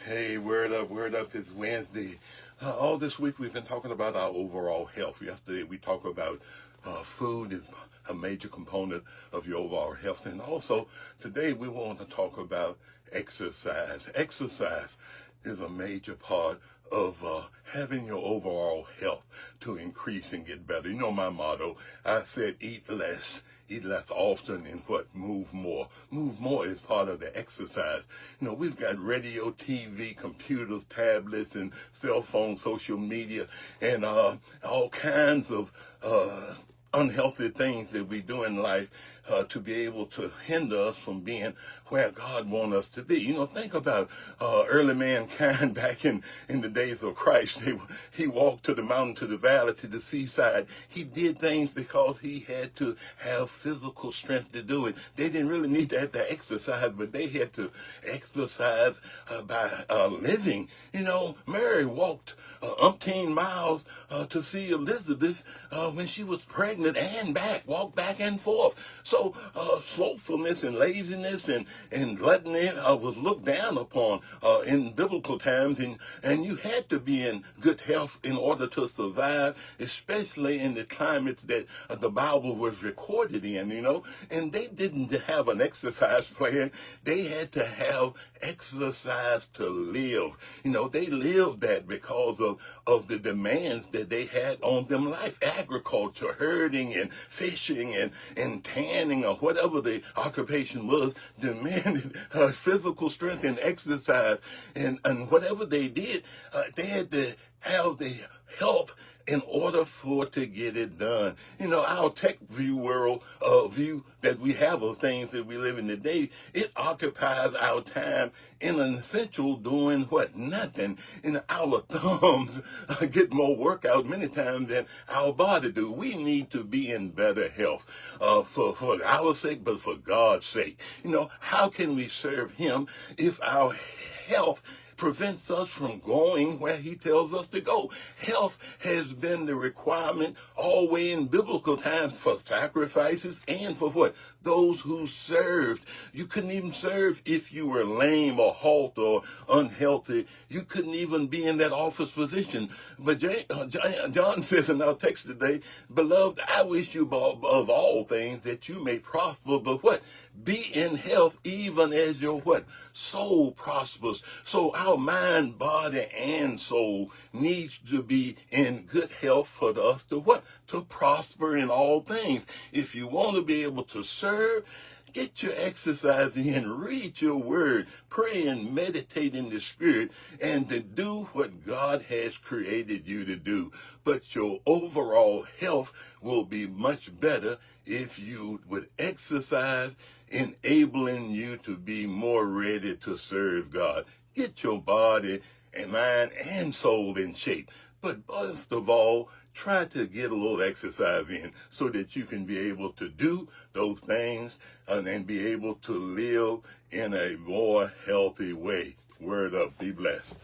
Hey, word up, word up. It's Wednesday. All this week we've been talking about our overall health. Yesterday we talked about food is a major component of your overall health. And also today we want to talk about exercise. Exercise is a major part of having your overall health to increase and get better. You know my motto, I said eat less often, and move more. Move more is part of the exercise. You know, we've got radio, TV, computers, tablets, and cell phones, social media, and all kinds of unhealthy things that we do in life to be able to hinder us from being where God wants us to be. You know, think about early mankind back in the days of Christ. He walked to the mountain, to the valley, to the seaside. He did things because he had to have physical strength to do it. They didn't really need to have to exercise, but they had to exercise by living. You know, Mary walked umpteen miles to see Elizabeth when she was pregnant and back, walked back and forth. So slothfulness and laziness and gluttony was looked down upon in biblical times, and you had to be in good health in order to survive, especially in the climates that the Bible was recorded in, you know. And they didn't have an exercise plan. They had to have exercise to live. You know, they lived that because of the demands that they had on them life. Agriculture, herding and fishing and tanning or whatever the occupation was demanded physical strength and exercise. And whatever they did, they had to have the health in order for it to get it done. You know, our tech view that we have of things that we live in today, it occupies our time in an essential doing what? Nothing. And our thumbs get more workout many times than our body do. We need to be in better health for our sake, but for God's sake. You know, how can we serve him if our health prevents us from going where he tells us to go? Health has been the requirement always in biblical times for sacrifices and for what? Those who served. You couldn't even serve if you were lame or halt or unhealthy. You couldn't even be in that office position. But John says in our text today, beloved, I wish you above all things that you may prosper, but what? Be in health even as your what? Soul prospers. So our mind, body, and soul needs to be in good health for us to what? To prosper in all things. If you want to be able to serve, get your exercise in, read your word, pray and meditate in the spirit, and to do what God has created you to do. But your overall health will be much better if you would exercise, enabling you to be more ready to serve God. Get your body and mind and soul in shape. But best of all, try to get a little exercise in so that you can be able to do those things and be able to live in a more healthy way. Word up. Be blessed.